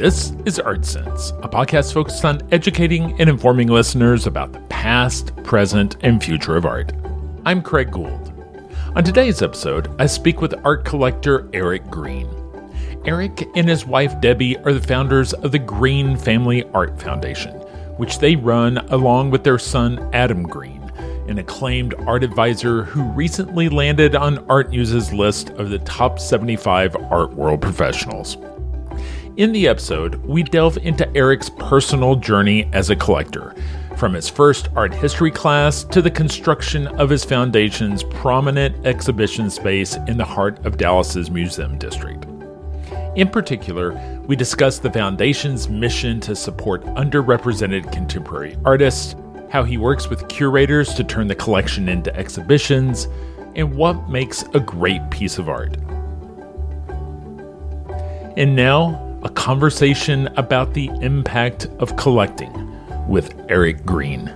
This is ARTsense, a podcast focused on educating and informing listeners about the past, present, and future of art. I'm Craig Gould. On today's episode, I speak with art collector Eric Green. Eric and his wife Debbie are the founders of the Green Family Art Foundation, which they run along with their son Adam Green, an acclaimed art advisor who recently landed on ARTnews' list of the top 75 art world professionals. In the episode, we delve into Eric's personal journey as a collector, from his first art history class to the construction of his foundation's prominent exhibition space in the heart of Dallas's Museum District. In particular, we discuss the foundation's mission to support underrepresented contemporary artists, how he works with curators to turn the collection into exhibitions, and what makes a great piece of art. And now, a conversation about the impact of collecting with Eric Green.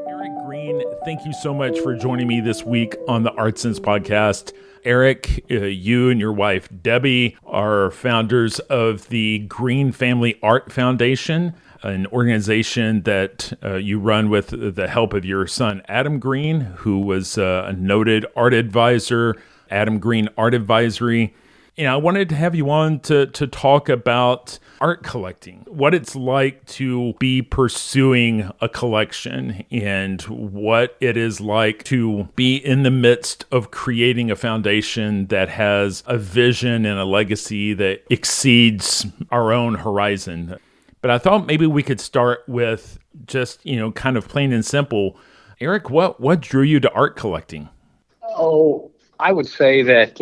Eric Green, thank you so much for joining me this week on the ARTsense podcast. Eric, you and your wife Debbie are founders of the Green Family Art Foundation, an organization that you run with the help of your son, Adam Green, who was a noted art advisor, Adam Green Art Advisory. And I wanted to have you on to talk about art collecting, what it's like to be pursuing a collection and what it is like to be in the midst of creating a foundation that has a vision and a legacy that exceeds our own horizon. But I thought maybe we could start with just, kind of plain and simple. Eric, what drew you to art collecting? Oh, I would say that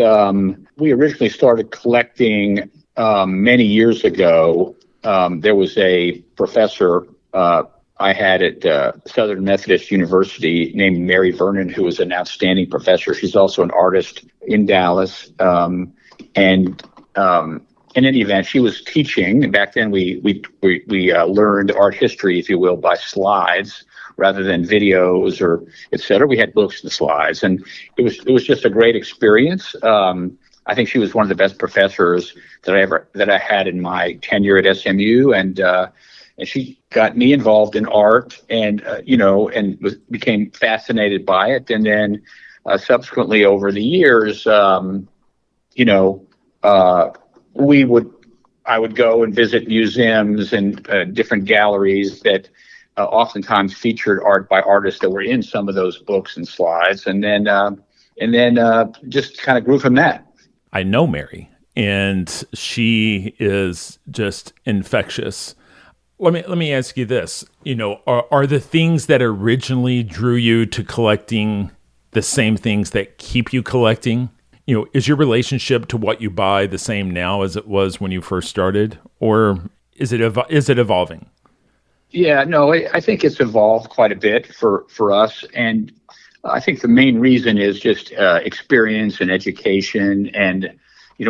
we originally started collecting many years ago. There was a professor I had at Southern Methodist University named Mary Vernon, who was an outstanding professor. She's also an artist in Dallas. In any event, she was teaching. Back then, we learned art history, if you will, by slides rather than videos or et cetera. We had books and slides, and it was just a great experience. I think she was one of the best professors that I had in my tenure at SMU, and she got me involved in art, and became fascinated by it, and then subsequently over the years, I would go and visit museums and different galleries that oftentimes featured art by artists that were in some of those books and slides, and then just kind of grew from that. I know Mary, and she is just infectious. Let me ask you this: are the things that originally drew you to collecting the same things that keep you collecting? Is your relationship to what you buy the same now as it was when you first started, or is it evolving? Yeah, no, I think it's evolved quite a bit for us, and I think the main reason is just experience and education, and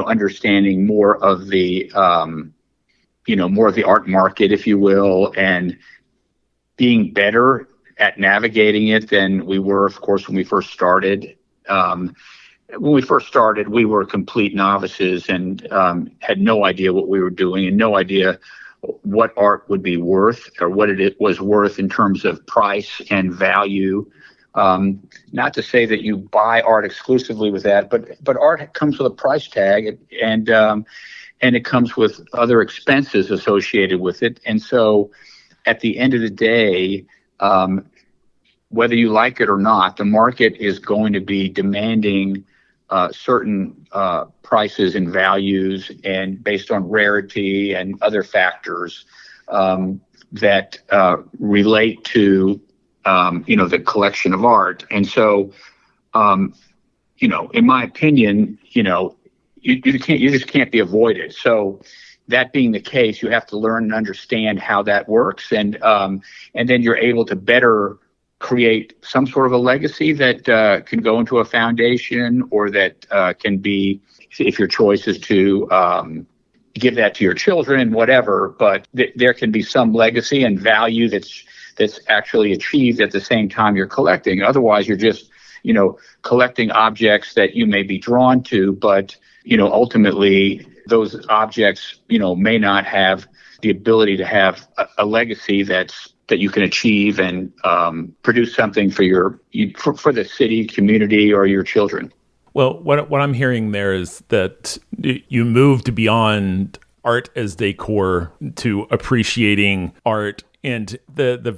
understanding more of the art market, if you will, and being better at navigating it than we were, of course, when we first started. When we first started, we were complete novices and had no idea what we were doing and no idea what art would be worth or what it was worth in terms of price and value. Not to say that you buy art exclusively with that, but art comes with a price tag, and it comes with other expenses associated with it. And so at the end of the day, whether you like it or not, the market is going to be demanding certain prices and values, and based on rarity and other factors that relate to the collection of art. And so, in my opinion, you just can't be avoided. So that being the case, you have to learn and understand how that works, and then you're able to better create some sort of a legacy that can go into a foundation, or that can be, if your choice is to give that to your children, whatever. But there can be some legacy and value that's actually achieved at the same time you're collecting. Otherwise, you're just, collecting objects that you may be drawn to, but, ultimately those objects, may not have the ability to have a legacy that you can achieve and produce something for the city, community, or your children. Well, what I'm hearing there is that you moved beyond art as decor to appreciating art, and the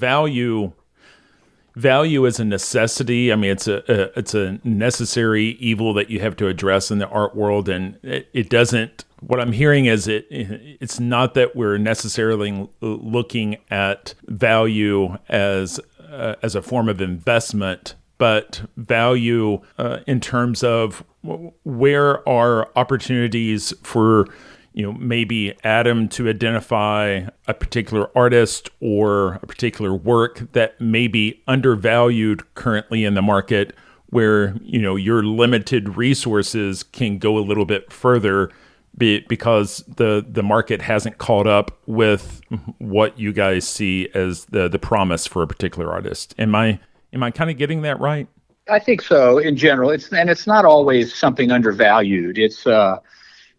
value is a necessity. I mean, it's a necessary evil that you have to address in the art world, and it doesn't. What I'm hearing is it's not that we're necessarily looking at value as a form of investment, but value in terms of where are opportunities for maybe Adam to identify a particular artist or a particular work that may be undervalued currently in the market, where your limited resources can go a little bit further because the market hasn't caught up with what you guys see as the promise for a particular artist. Am I kind of getting that right? I think so. In general, it's not always something undervalued. It's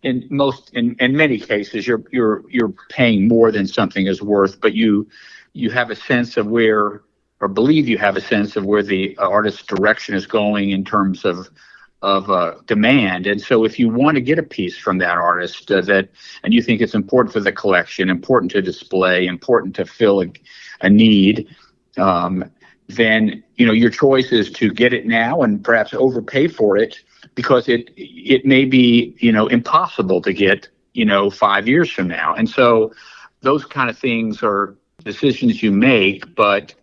in many cases you're paying more than something is worth, but you have a sense of where, or believe you have a sense of where the artist's direction is going in terms of demand. And so if you want to get a piece from that artist and you think it's important for the collection, important to display, important to fill a need, then your choice is to get it now and perhaps overpay for it, because it may be impossible to get 5 years from now. And so those kind of things are decisions you make, but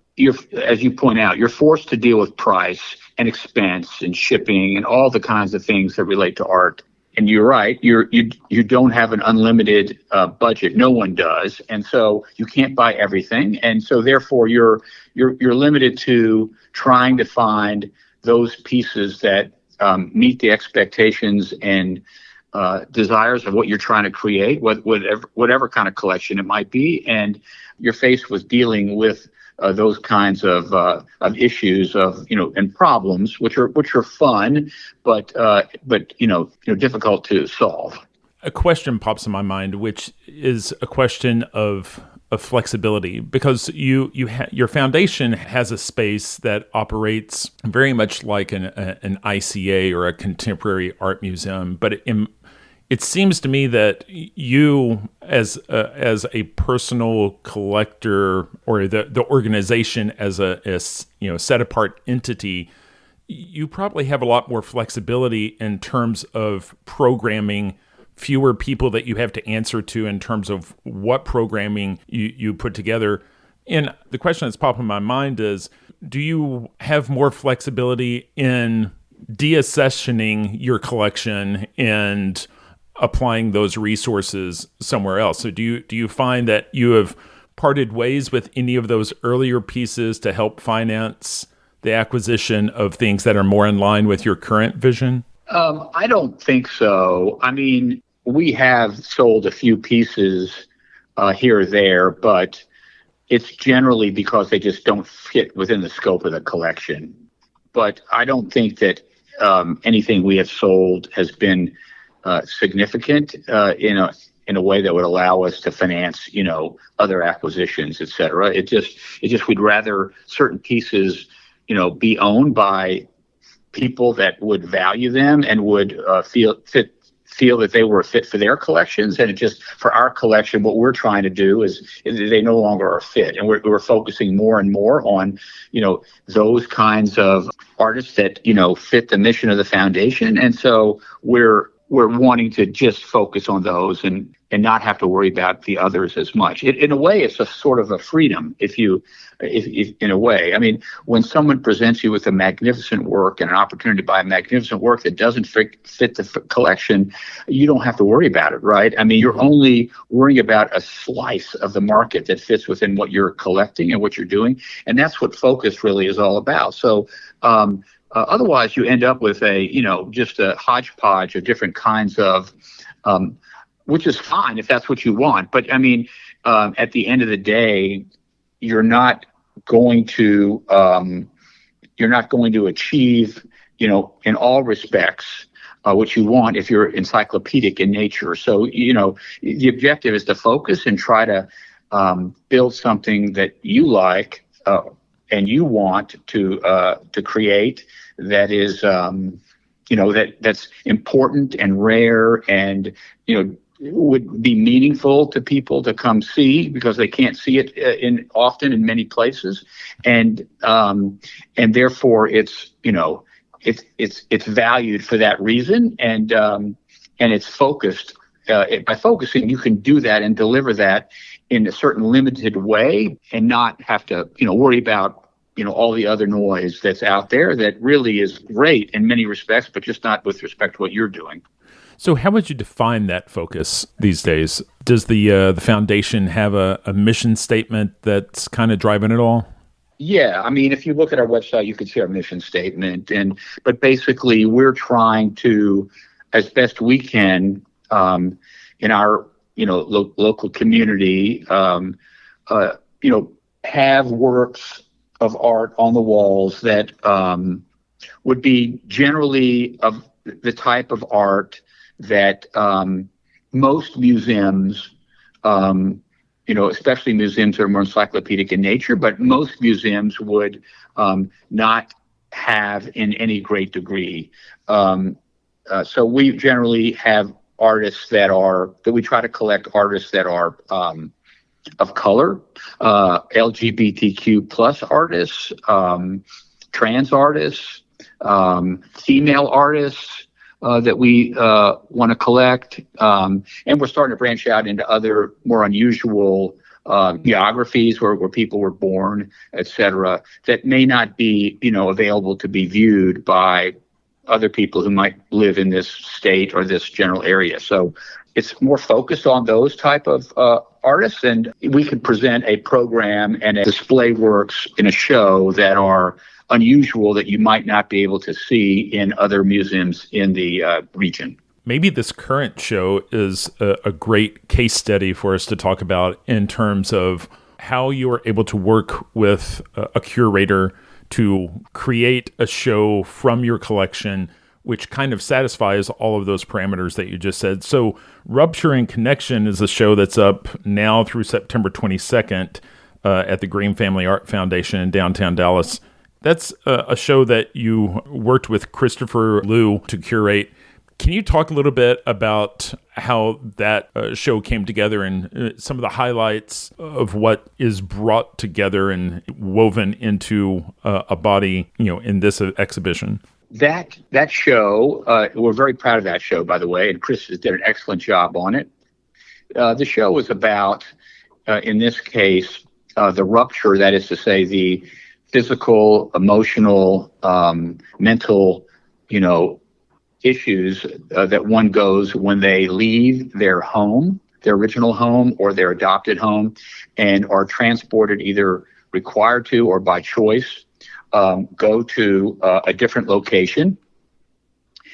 as you point out, you're forced to deal with price and expense and shipping and all the kinds of things that relate to art. And you're right, you don't have an unlimited budget. No one does, and so you can't buy everything. And so therefore, you're limited to trying to find those pieces that meet the expectations and desires of what you're trying to create, whatever kind of collection it might be. And you're faced with dealing with those kinds of issues and problems, which are fun, but difficult to solve. A question pops in my mind, which is a question of flexibility, because your foundation has a space that operates very much like an ICA or a contemporary art museum, but it seems to me that you, as a personal collector, or the organization as a set apart entity, you probably have a lot more flexibility in terms of programming, fewer people that you have to answer to in terms of what programming you put together. And the question that's popping in my mind is, do you have more flexibility in deaccessioning your collection and applying those resources somewhere else? So do you find that you have parted ways with any of those earlier pieces to help finance the acquisition of things that are more in line with your current vision? I don't think so. I mean, we have sold a few pieces here or there, but it's generally because they just don't fit within the scope of the collection. But I don't think that anything we have sold has been significant in a way that would allow us to finance, other acquisitions, et cetera. It just we'd rather certain pieces, be owned by people that would value them and would feel that they were a fit for their collections. And it just, for our collection, what we're trying to do is they no longer are fit. And we're focusing more and more on, those kinds of artists that, fit the mission of the foundation. And so we're wanting to just focus on those and not have to worry about the others as much. In a way, it's a sort of a freedom, if in a way. I mean, when someone presents you with a magnificent work and an opportunity to buy a magnificent work that doesn't fit the collection, you don't have to worry about it, right? I mean, you're only worrying about a slice of the market that fits within what you're collecting and what you're doing. And that's what focus really is all about. So, otherwise, you end up with just a hodgepodge of different kinds of, which is fine if that's what you want. But I mean, at the end of the day, you're not going to achieve, in all respects, what you want if you're encyclopedic in nature. So, the objective is to focus and try to build something that you like and you want to create that is, that's important and rare and, would be meaningful to people to come see because they can't see it often in many places, and therefore it's valued for that reason, and it's focused. By focusing, you can do that and deliver that in a certain limited way, and not have to worry about all the other noise that's out there that really is great in many respects, but just not with respect to what you're doing. So how would you define that focus these days? Does the foundation have a mission statement that's kind of driving it all? Yeah, I mean, if you look at our website, you can see our mission statement, but basically we're trying to, as best we can, in our local community, have works of art on the walls that would be generally of the type of art that most museums, especially museums that are more encyclopedic in nature, but most museums would not have in any great degree. So we generally have artists that we try to collect artists that are of color, LGBTQ plus artists, trans artists, female artists, that we want to collect, and we're starting to branch out into other more unusual geographies where people were born, et cetera, that may not be available to be viewed by other people who might live in this state or this general area. So it's more focused on those type of artists, and we can present a program and a display works in a show that are unusual that you might not be able to see in other museums in the region. Maybe this current show is a great case study for us to talk about in terms of how you are able to work with a curator to create a show from your collection which kind of satisfies all of those parameters that you just said. So Rupture and Connection is a show that's up now through September 22nd at the Green Family Art Foundation in downtown Dallas. That's a show that you worked with Christopher Liu to curate. Can you talk a little bit about how that show came together and some of the highlights of what is brought together and woven into a body, in this exhibition? That show, we're very proud of that show, by the way, and Chris has done an excellent job on it. The show was about, in this case, the rupture, that is to say, the physical, emotional, mental, issues that one goes when they leave their home, their original home or their adopted home, and are transported, either required to or by choice, go to a different location,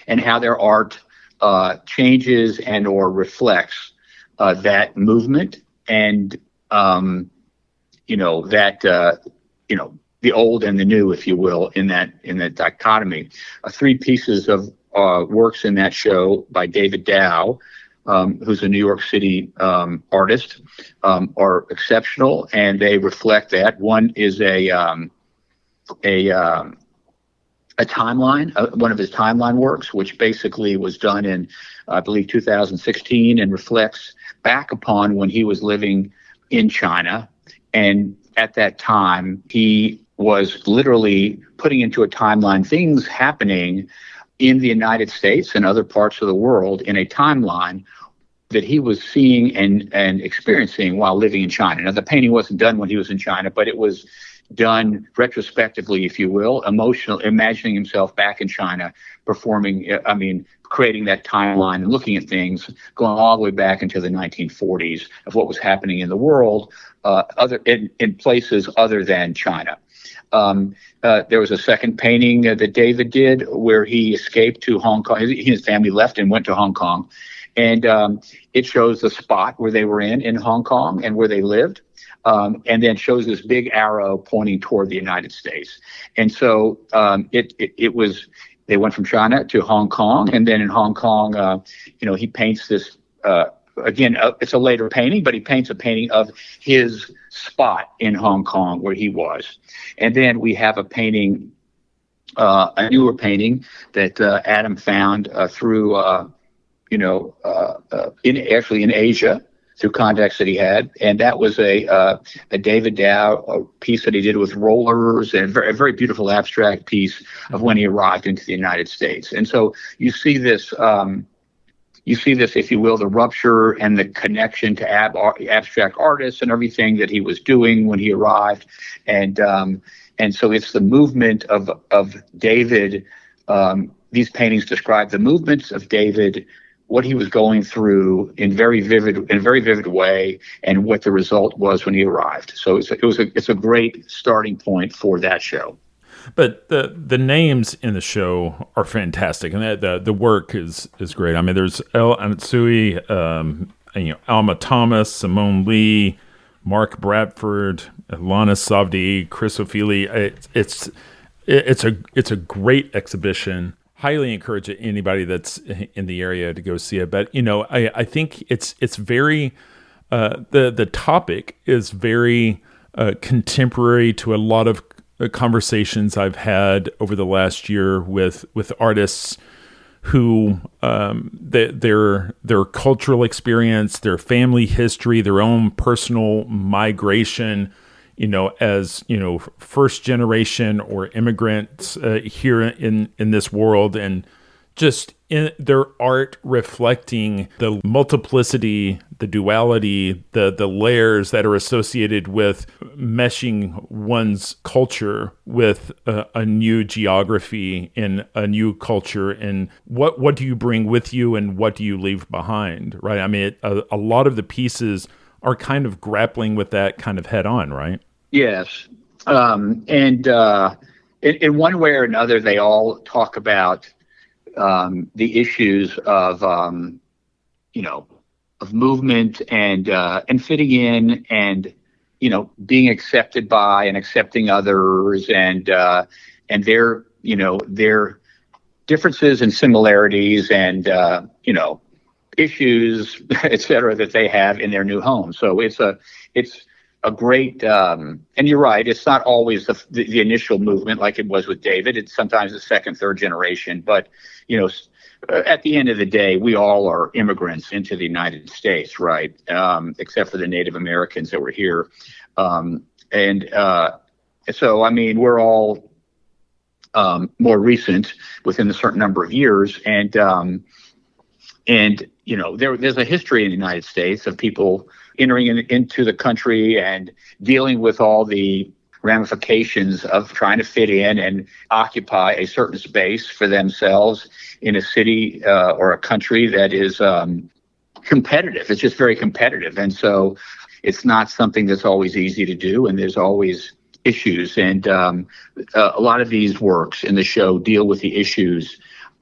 and how their art changes and or reflects that movement and the old and the new, if you will, in that dichotomy. Three pieces of works in that show by David Dow, who's a New York City artist, are exceptional, and they reflect that. One is a timeline, one of his timeline works, which basically was done in, I believe, 2016, and reflects back upon when he was living in China. And at that time, he was literally putting into a timeline things happening in the United States and other parts of the world in a timeline that he was seeing and experiencing while living in China. Now, the painting wasn't done when he was in China, but it was done retrospectively, if you will, imagining himself back in China, creating that timeline and looking at things going all the way back into the 1940s of what was happening in the world, in places other than China. There was a second painting that David did where he escaped to Hong Kong. He and his family left and went to Hong Kong. And it shows the spot where they were in Hong Kong and where they lived. and then shows this big arrow pointing toward the United States. And so it was, they went from China to Hong Kong, and then in Hong Kong, he paints this, again, it's a later painting, but he paints a painting of his spot in Hong Kong where he was. And then we have a painting, a newer painting that Adam found through, in Asia, through contacts that he had, and that was a David Dow piece that he did with rollers, and a very beautiful abstract piece of when he arrived into the United States. And so you see this, if you will, the rupture and the connection to abstract artists and everything that he was doing when he arrived, and so it's the movement of David. These paintings describe the movements of David, what he was going through in a very vivid way, and what the result was when he arrived. So it's a great starting point for that show. But the names in the show are fantastic, and the work is great. I mean, there's El Ansui, Alma Thomas, Simone Lee, Mark Bradford, Lana Savdi, Chris O'Feely. It's a great exhibition. Highly encourage anybody that's in the area to go see it. But I think it's very the topic is very contemporary to a lot of conversations I've had over the last year with artists who their cultural experience, their family history, their own personal migration, as first generation or immigrants here in this world, and just in their art reflecting the multiplicity, the duality, the layers that are associated with meshing one's culture with a new geography and a new culture, and what do you bring with you and what do you leave behind, right? I mean, a lot of the pieces are kind of grappling with that kind of head on, right? Yes. And in one way or another, they all talk about the issues of movement and fitting in, and being accepted by and accepting others, and their differences and similarities, and issues, et cetera, that they have in their new home. So it's a great, and you're right, it's not always the initial movement like it was with David. It's sometimes the second, third generation. But, at the end of the day, we all are immigrants into the United States, right? Except for the Native Americans that were here. So, I mean, we're all more recent within a certain number of years. And there's a history in the United States of people entering into the country and dealing with all the ramifications of trying to fit in and occupy a certain space for themselves in a city or a country that is competitive. It's just very competitive. And so it's not something that's always easy to do, and there's always issues. And a lot of these works in the show deal with the issues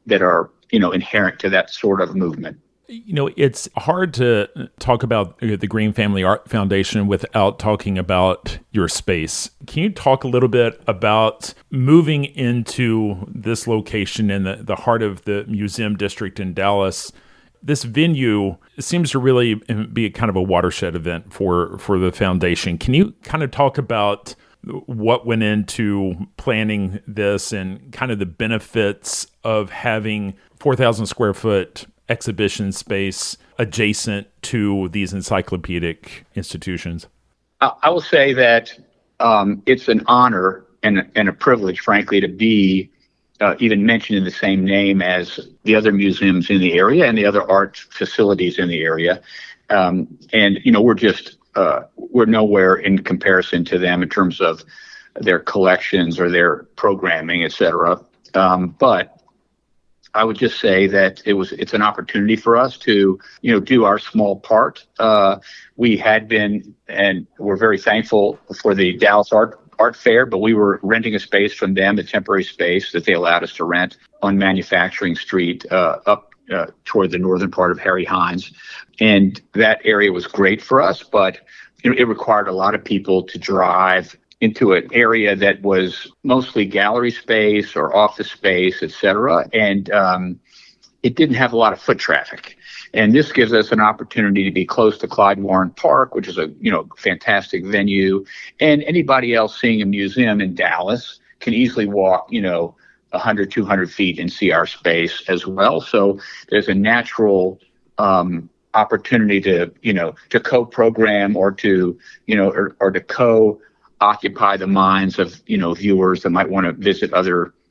that are inherent to that sort of movement. It's hard to talk about the Green Family Art Foundation without talking about your space. Can you talk a little bit about moving into this location in the heart of the museum district in Dallas? This venue seems to really be kind of a watershed event for the foundation. Can you kind of talk about what went into planning this and kind of the benefits of having 4,000 square foot exhibition space adjacent to these encyclopedic institutions? I will say that it's an honor and a privilege, frankly, to be even mentioned in the same name as the other museums in the area and the other art facilities in the area. We're nowhere in comparison to them in terms of their collections or their programming, et cetera. But I would just say that it's an opportunity for us to, do our small part. We had been, and we're very thankful for the Dallas Art Fair, but we were renting a space from them, a temporary space that they allowed us to rent on Manufacturing Street up toward the northern part of Harry Hines. And that area was great for us, but it required a lot of people to drive into an area that was mostly gallery space or office space, et cetera. And it didn't have a lot of foot traffic. And this gives us an opportunity to be close to Clyde Warren Park, which is a fantastic venue. And anybody else seeing a museum in Dallas can easily walk 100, 200 feet and see our space as well. So there's a natural opportunity to co-program or to co-occupy the minds of viewers that might want to visit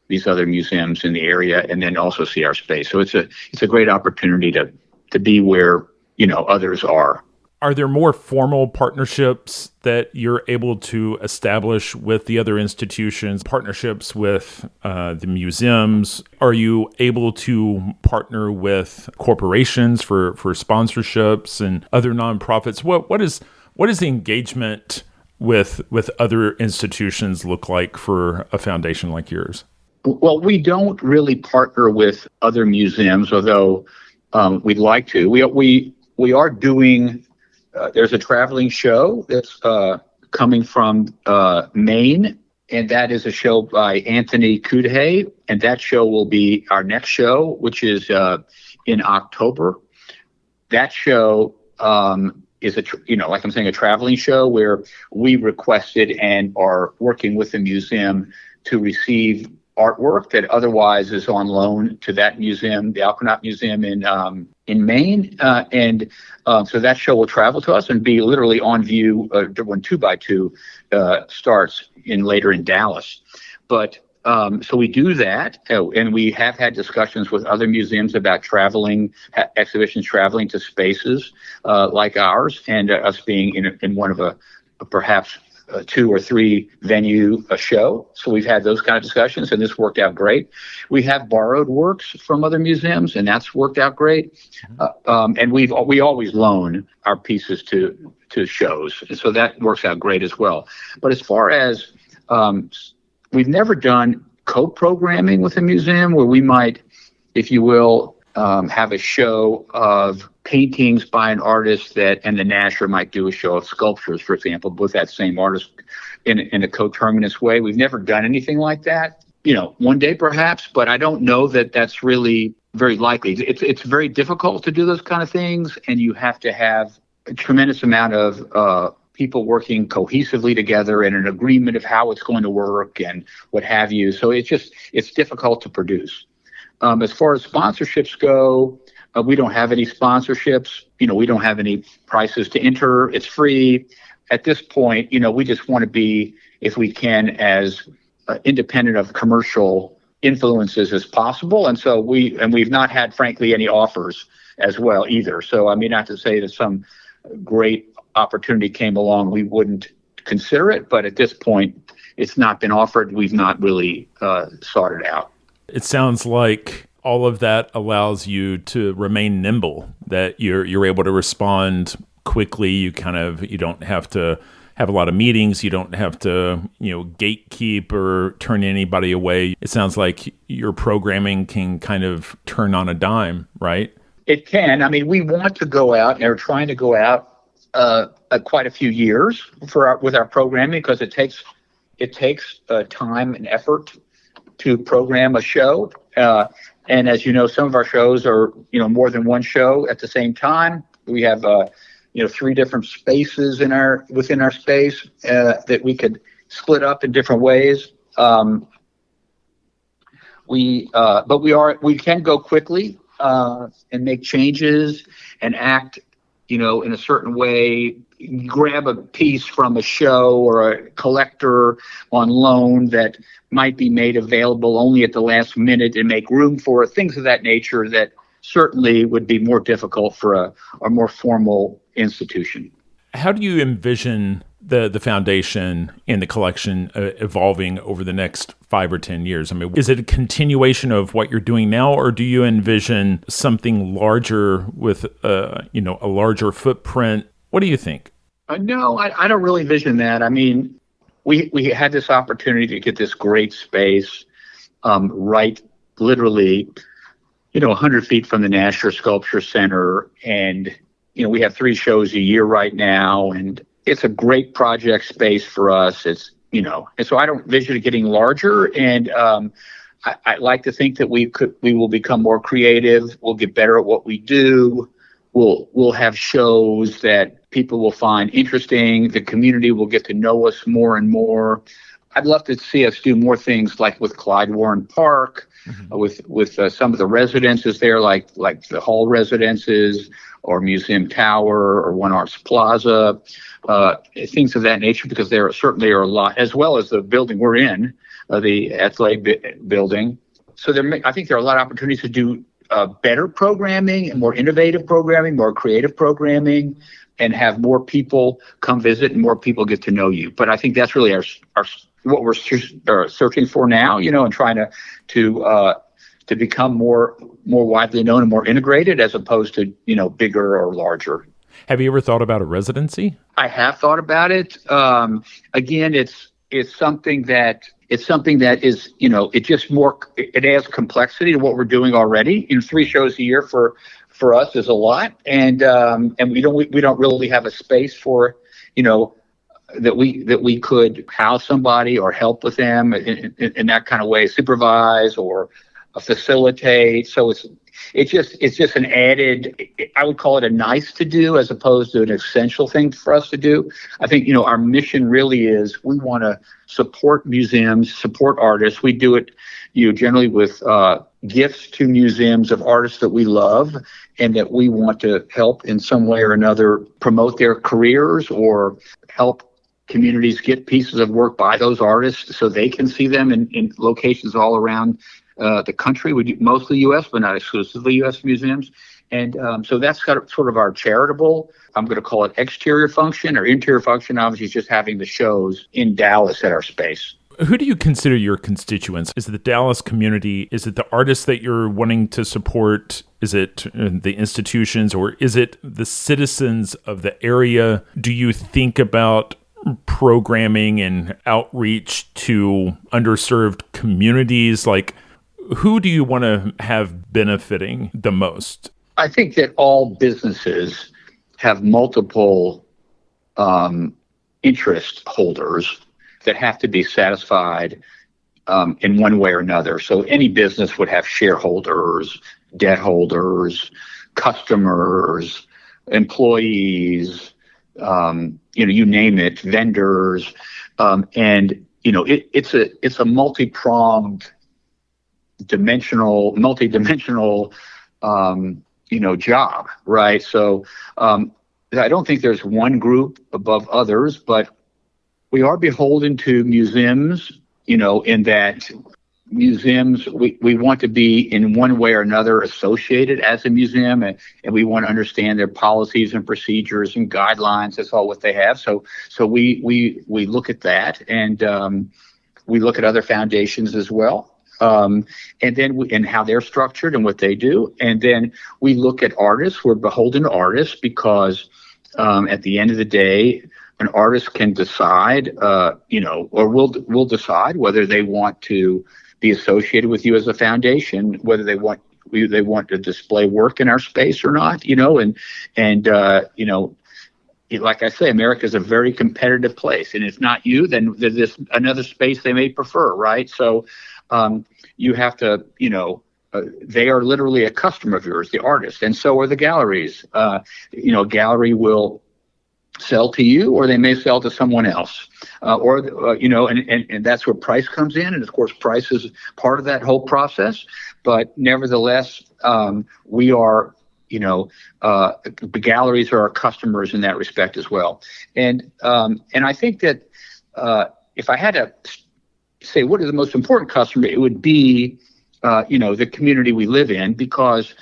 these other museums in the area and then also see our space. So it's a great opportunity to be where others are. Are there more formal partnerships that you're able to establish with the other institutions, partnerships with the museums? Are you able to partner with corporations for sponsorships and other nonprofits? What is the engagement with other institutions look like for a foundation like yours? Well, we don't really partner with other museums, although we'd like to. We are doing. There's a traveling show that's coming from Maine, and that is a show by Anthony Cudahy, and that show will be our next show, which is in October. That show is like I'm saying, a traveling show where we requested and are working with the museum to receive artwork that otherwise is on loan to that museum, the Alconaut Museum in Maine. So that show will travel to us and be literally on view when 2x2 starts later in Dallas. But so we do that, and we have had discussions with other museums about exhibitions traveling to spaces like ours, and us being in one of a perhaps 2 or 3 venue show. So we've had those kind of discussions, and this worked out great. We have borrowed works from other museums, and that's worked out great. And we always loan our pieces to shows, and so that works out great as well. But as far as we've never done co-programming with a museum where we might, if you will, have a show of paintings by an artist and the Nasher might do a show of sculptures, for example, with that same artist in a coterminous way. We've never done anything like that. One day perhaps, but I don't know that that's really very likely. It's very difficult to do those kind of things, and you have to have a tremendous amount of people working cohesively together and an agreement of how it's going to work and what have you. So it's difficult to produce. As far as sponsorships go, we don't have any sponsorships. We don't have any prices to enter. It's free. At this point, we just want to be, if we can, as independent of commercial influences as possible. And so we've not had, frankly, any offers as well either. So not to say that some great opportunity came along, we wouldn't consider it. But at this point, it's not been offered. We've not really sought it out. It sounds like all of that allows you to remain nimble, that you're able to respond quickly. You don't have to have a lot of meetings. You don't have to, gatekeep or turn anybody away. It sounds like your programming can kind of turn on a dime, right? It can. We want to go out, and are trying to go out quite a few years with our programming, because it takes time and effort to program a show. And as you know, some of our shows are, more than one show at the same time. We have, 3 different spaces within our space that we could split up in different ways. But we can go quickly and make changes and act, in a certain way, grab a piece from a show or a collector on loan that might be made available only at the last minute and make room for it, things of that nature that certainly would be more difficult for a more formal institution. How do you envision the foundation and the collection evolving over the next 5 or 10 years? Is it a continuation of what you're doing now, or do you envision something larger with a larger footprint? What do you think? No, I don't really envision that. We had this opportunity to get this great space right literally, 100 feet from the Nasher Sculpture Center. And, we have 3 shows a year right now. And it's a great project space for us. And so I don't envision it getting larger. And I like to think that we will become more creative. We'll get better at what we do. We'll have shows that people will find interesting. The community will get to know us more and more. I'd love to see us do more things like with Clyde Warren Park, with some of the residences there, like the Hall residences or Museum Tower or One Arts Plaza, things of that nature, because there certainly are a lot, as well as the building we're in, the acclaimed building. So I think there are a lot of opportunities to do better programming and more innovative programming, more creative programming, and have more people come visit and more people get to know you. But I think that's really our what we're searching for now, and trying to become more widely known and more integrated, as opposed to bigger or larger. Have you ever thought about a residency? I have thought about it. Again, it's something that is, it adds complexity to what we're doing already. 3 shows a year for us is a lot, and we don't really have a space for, that we could house somebody or help with them in that kind of way, supervise or facilitate. So it's just an added, I would call it a nice to do, as opposed to an essential thing for us to do. I think, our mission really is, we want to support museums, support artists. We do it, generally with gifts to museums of artists that we love and that we want to help in some way or another promote their careers, or help communities get pieces of work by those artists so they can see them in locations all around the country. We do mostly U.S., but not exclusively U.S. museums. And so that's sort of our charitable, I'm going to call it exterior function. Or interior function, obviously, is just having the shows in Dallas at our space. Who do you consider your constituents? Is it the Dallas community? Is it the artists that you're wanting to support? Is it the institutions, or is it the citizens of the area? Do you think about programming and outreach to underserved communities? Like, who do you want to have benefiting the most? I think that all businesses have multiple interest holders that have to be satisfied in one way or another. So any business would have shareholders, debt holders, customers, employees, you name it, vendors, and it's a multi-pronged, multi-dimensional job, right? So I don't think there's one group above others, but we are beholden to museums, in that museums, we want to be in one way or another associated as a museum, and we want to understand their policies and procedures and guidelines. That's all what they have. So we look at that, and we look at other foundations as well. And then and how they're structured and what they do. And then we look at artists. We're beholden to artists because at the end of the day, an artist can decide, or will decide whether they want to be associated with you as a foundation, whether they want to display work in our space or not, like I say, America is a very competitive place, and if not you, then there's another space they may prefer, right? So you have to, they are literally a customer of yours, the artist, and so are the galleries. A gallery will sell to you, or they may sell to someone else, and that's where price comes in. And of course, price is part of that whole process. But nevertheless, we are, the galleries are our customers in that respect as well. And I think that if I had to say what is the most important customer, it would be, the community we live in, because,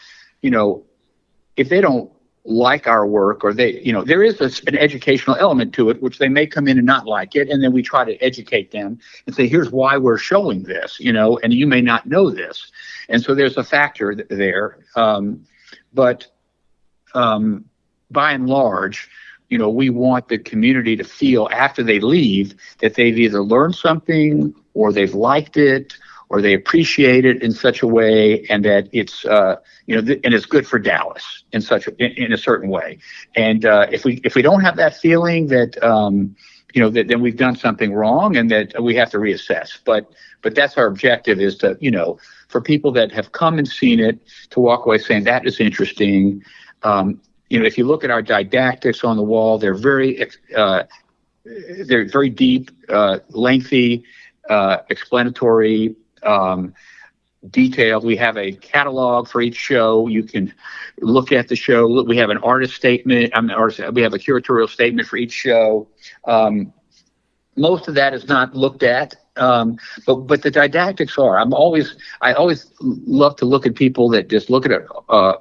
if they don't like our work, or they, there is an educational element to it, which they may come in and not like it. And then we try to educate them and say, here's why we're showing this, and you may not know this. And so there's a factor there. But by and large, we want the community to feel after they leave that they've either learned something, or they've liked it, or they appreciate it in such a way, and that it's and it's good for Dallas in a certain way. And if we don't have that feeling that that then we've done something wrong and that we have to reassess. But that's our objective, is to for people that have come and seen it to walk away saying that is interesting. If you look at our didactics on the wall, they're very deep, lengthy, explanatory, detailed. We have a catalog for each show. You can look at the show. We have an artist statement. We have a curatorial statement for each show. Most of that is not looked at, but the didactics are. I always love to look at people that just look at a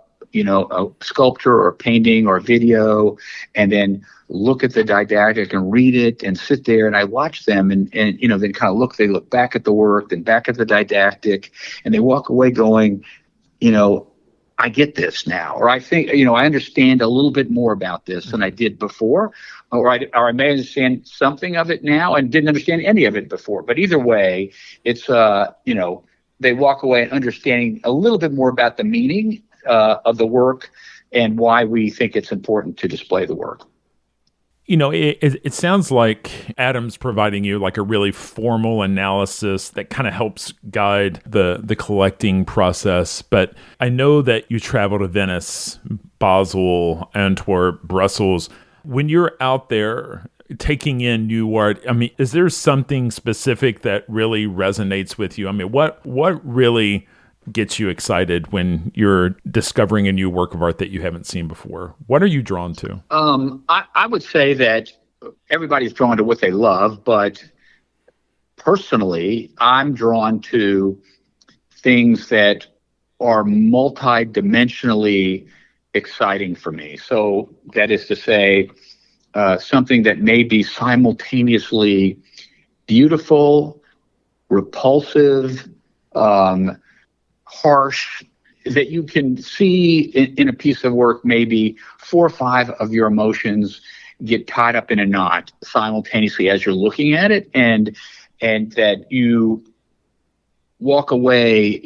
sculpture or a painting or a video, and then look at the didactic and read it and sit there, and I watch them and then kind of they look back at the work, then back at the didactic, and they walk away going, I get this now, or I think, I understand a little bit more about this than I did before, or I may understand something of it now and didn't understand any of it before. But either way, it's, they walk away understanding a little bit more about the meaning of the work and why we think it's important to display the work. It sounds like Adam's providing you like a really formal analysis that kind of helps guide the collecting process. But I know that you travel to Venice, Basel, Antwerp, Brussels. When you're out there taking in new art, is there something specific that really resonates with you? What really gets you excited when you're discovering a new work of art that you haven't seen before? What are you drawn to? I would say that everybody's drawn to what they love, but personally, I'm drawn to things that are multidimensionally exciting for me. So that is to say, something that may be simultaneously beautiful, repulsive, harsh, that you can see in a piece of work, maybe 4 or 5 of your emotions get tied up in a knot simultaneously as you're looking at it, and that you walk away,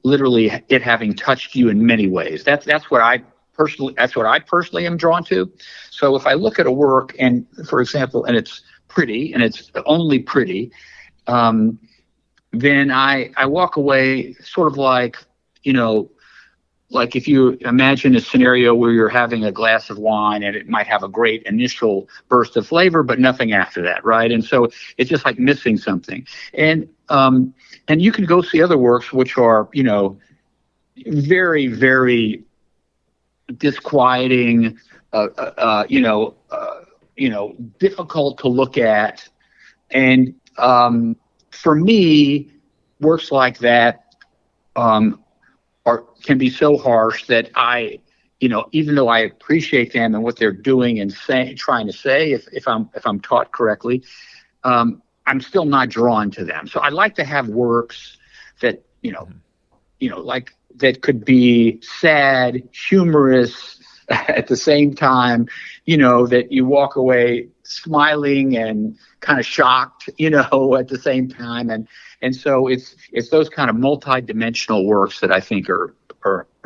literally it having touched you in many ways. That's what I personally am drawn to. So if I look at a work, and for example, and it's pretty, and it's only pretty, then I walk away sort of like, like if you imagine a scenario where you're having a glass of wine and it might have a great initial burst of flavor, but nothing after that, right? And so it's just like missing something. And you can go see other works which are, very, very disquieting, difficult to look at. And for me, works like that can be so harsh that I, even though I appreciate them and what they're doing and trying to say, if I'm taught correctly, I'm still not drawn to them. So I like to have works that like that could be sad, humorous at the same time, that you walk away smiling and kind of shocked, at the same time. And so it's those kind of multi-dimensional works that I think are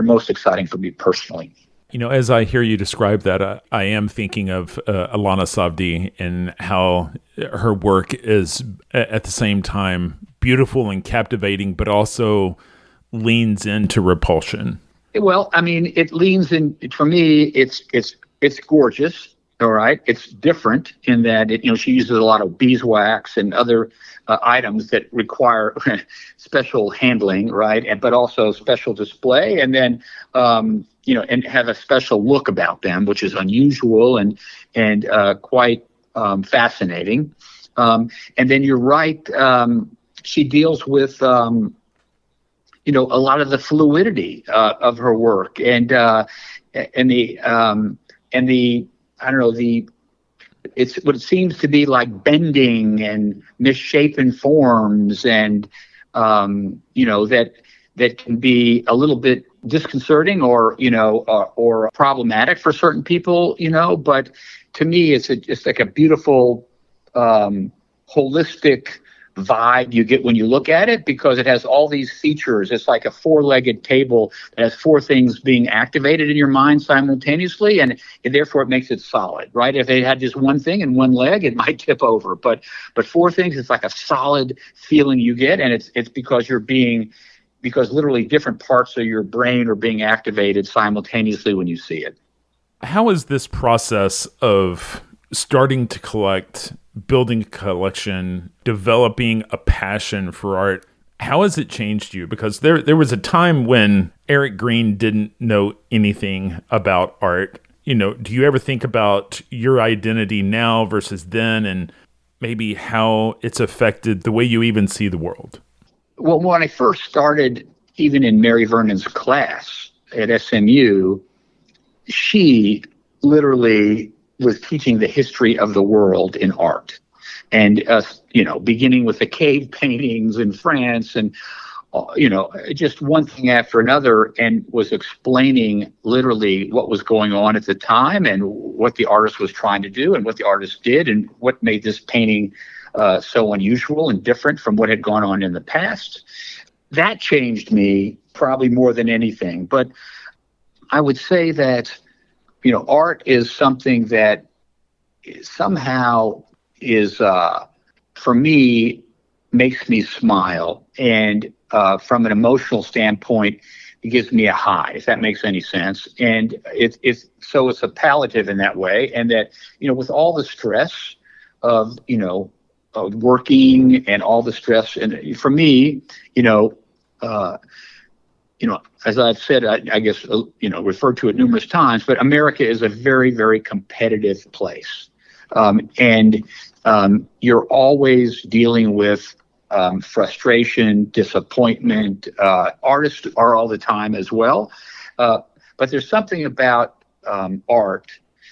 most exciting for me personally. As I hear you describe that, I am thinking of Alana Savdi and how her work is at the same time beautiful and captivating, but also leans into repulsion. Well, it leans in. For me, it's gorgeous. All right, it's different in that she uses a lot of beeswax and other items that require special handling, right? But also special display, and then and have a special look about them, which is unusual and quite fascinating. And then you're right. She deals with a lot of the fluidity of her work and the I don't know, it's what it seems to be like bending and misshapen forms, and that can be a little bit disconcerting or problematic for certain people, but to me it's like a beautiful holistic vibe you get when you look at it, because it has all these features. It's like a four-legged table that has four things being activated in your mind simultaneously, and therefore it makes it solid, right? If they had just one thing and one leg, it might tip over. But four things, it's like a solid feeling you get, and it's because literally different parts of your brain are being activated simultaneously when you see it. How is this process of starting to collect, building a collection, developing a passion for art, how has it changed you? Because there was a time when Eric Green didn't know anything about art. Do you ever think about your identity now versus then, and maybe how it's affected the way you even see the world? Well, when I first started, even in Mary Vernon's class at SMU, she literally was teaching the history of the world in art, and beginning with the cave paintings in France, and just one thing after another, and was explaining literally what was going on at the time and what the artist was trying to do and what the artist did and what made this painting so unusual and different from what had gone on in the past. That changed me probably more than anything. But I would say that art is something that somehow is, for me, makes me smile. And from an emotional standpoint, it gives me a high, if that makes any sense. And it's a palliative in that way. And that, with all the stress of, of working and all the stress, and for me, as I've said, I guess, referred to it numerous times, but America is a very, very competitive place. And you're always dealing with frustration, disappointment. Artists are all the time as well. But there's something about art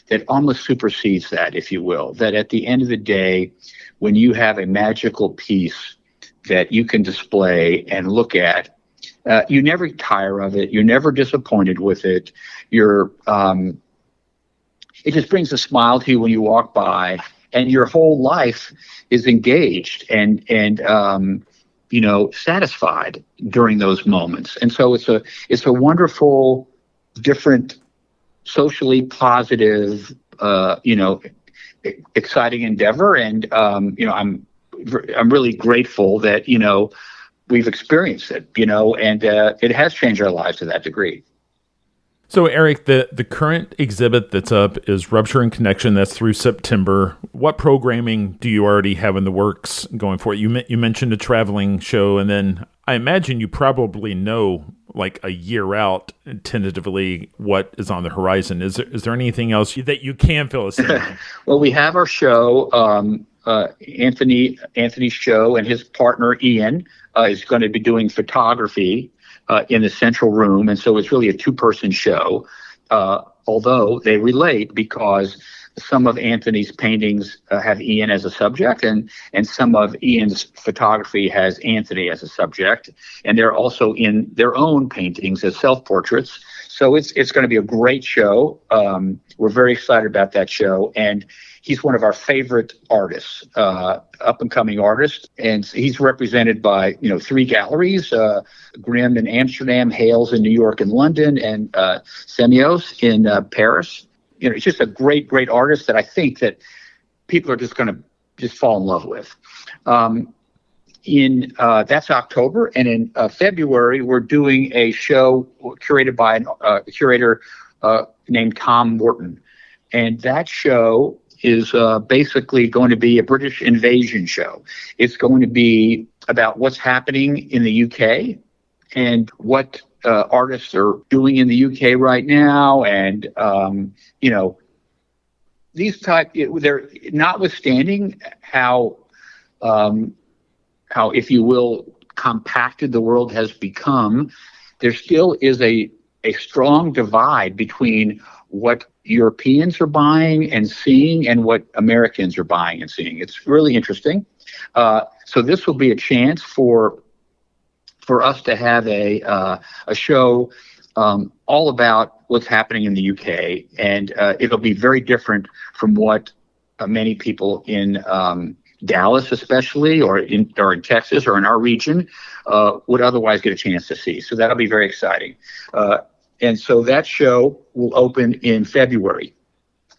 that almost supersedes that, if you will, that at the end of the day, when you have a magical piece that you can display and look at, you never tire of it. You're never disappointed with it. It just brings a smile to you when you walk by, and your whole life is engaged and satisfied during those moments. And so it's a wonderful, different, socially positive, exciting endeavor. And I'm really grateful that we've experienced it, and it has changed our lives to that degree. So, Eric, the current exhibit that's up is Rupture and Connection. That's through September. What programming do you already have in the works going for it? You mentioned a traveling show, and then I imagine you probably know, like a year out, tentatively, what is on the horizon. Is there anything else that you can fill us in? Well, we have our show. Anthony's show, and his partner Ian is going to be doing photography in the central room, and so it's really a two-person show, although they relate because some of Anthony's paintings have Ian as a subject, and some of Ian's photography has Anthony as a subject, and they're also in their own paintings as self-portraits. So it's going to be a great show. We're very excited about that show, and he's one of our favorite artists, up-and-coming artists, and he's represented by three galleries: Grimm in Amsterdam, Hales in New York and London, and Semios in Paris. He's just a great, great artist that I think that people are just going to just fall in love with. That's October, and in February we're doing a show curated by a curator named Tom Morton, and that show is basically going to be a British invasion show. It's going to be about what's happening in the UK and what artists are doing in the UK right now, and they're notwithstanding how if you will compacted the world has become, there still is a strong divide between what Europeans are buying and seeing and what Americans are buying and seeing. It's really interesting. So this will be a chance for us to have a show all about what's happening in the UK, and it'll be very different from what many people in Dallas especially, or in Texas or in our region, would otherwise get a chance to see. So that'll be very exciting. And so that show will open in February.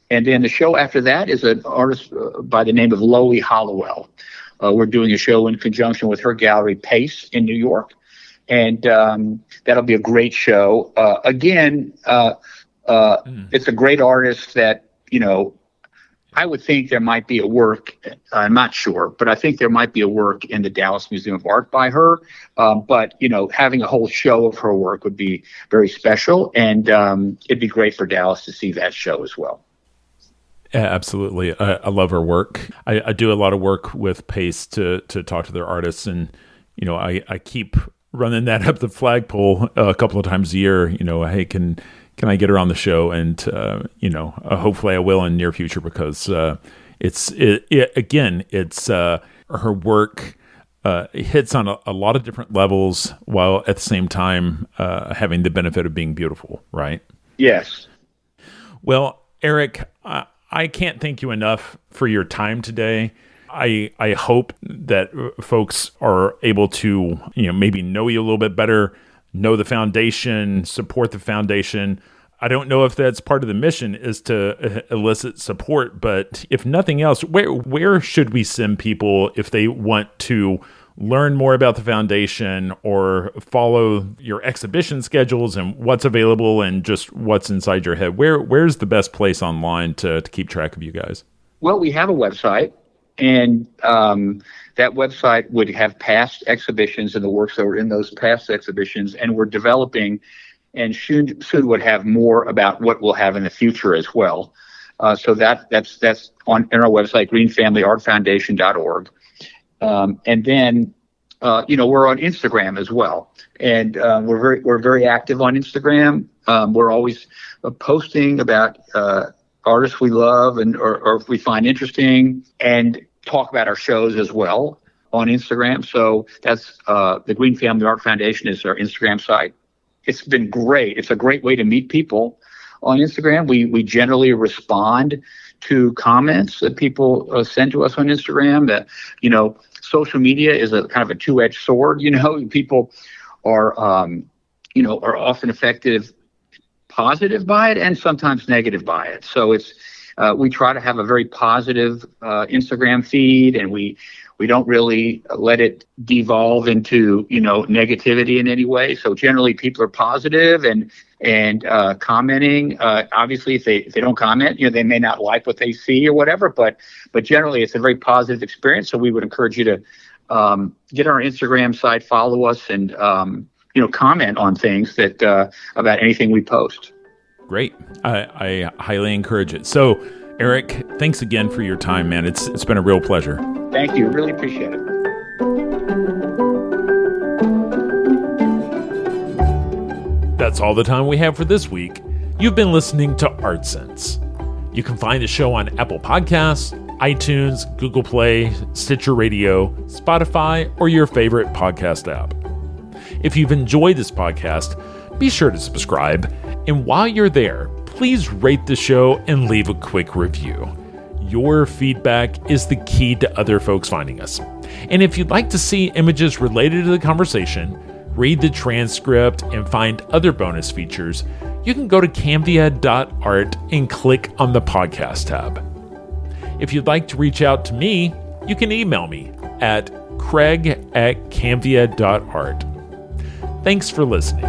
And then the show after that is an artist by the name of Loie Hollowell. We're doing a show in conjunction with her gallery, Pace, in New York. And that'll be a great show. It's a great artist that, I would think there might be a work, I'm not sure, but I think there might be a work in the Dallas Museum of Art by her. But having a whole show of her work would be very special. And it'd be great for Dallas to see that show as well. Yeah, absolutely. I love her work. I do a lot of work with Pace to talk to their artists. And, I keep running that up the flagpole a couple of times a year. Hey, can I get her on the show? And, hopefully I will in the near future, because it's her work hits on a lot of different levels, while at the same time having the benefit of being beautiful, right? Yes. Well, Eric, I can't thank you enough for your time today. I hope that folks are able to, maybe know you a little bit better, know the foundation, support the foundation. I don't know if that's part of the mission, is to elicit support, but if nothing else, where should we send people if they want to learn more about the foundation or follow your exhibition schedules and what's available and just what's inside your head? Where's the best place online to keep track of you guys? Well, we have a website, and that website would have past exhibitions and the works that were in those past exhibitions, and we're developing and soon would have more about what we'll have in the future as well. So that's on our website, greenfamilyartfoundation.org. And then, we're on Instagram as well, and we're very active on Instagram. We're always posting about artists we love or if we find interesting, and talk about our shows as well on Instagram. So that's the Green Family Art Foundation is our Instagram site. It's been great. It's a great way to meet people on Instagram. We generally respond to comments that people send to us on Instagram. That social media is a kind of a two-edged sword. People are are often affected positive by it and sometimes negative by it. So it's we try to have a very positive Instagram feed, and we don't really let it devolve into negativity in any way. So generally, people are positive and commenting. Obviously, if they don't comment, they may not like what they see or whatever. But generally, it's a very positive experience. So we would encourage you to get on our Instagram site, follow us, and comment on things that about anything we post. Great. I highly encourage it. So, Eric, thanks again for your time, man. It's been a real pleasure. Thank you. Really appreciate it. That's all the time we have for this week. You've been listening to Art Sense. You can find the show on Apple Podcasts, iTunes, Google Play, Stitcher Radio, Spotify, or your favorite podcast app. If you've enjoyed this podcast, be sure to subscribe. And while you're there, please rate the show and leave a quick review. Your feedback is the key to other folks finding us. And if you'd like to see images related to the conversation, read the transcript, and find other bonus features, you can go to canvia.art and click on the podcast tab. If you'd like to reach out to me, you can email me at craig@canvia.art. Thanks for listening.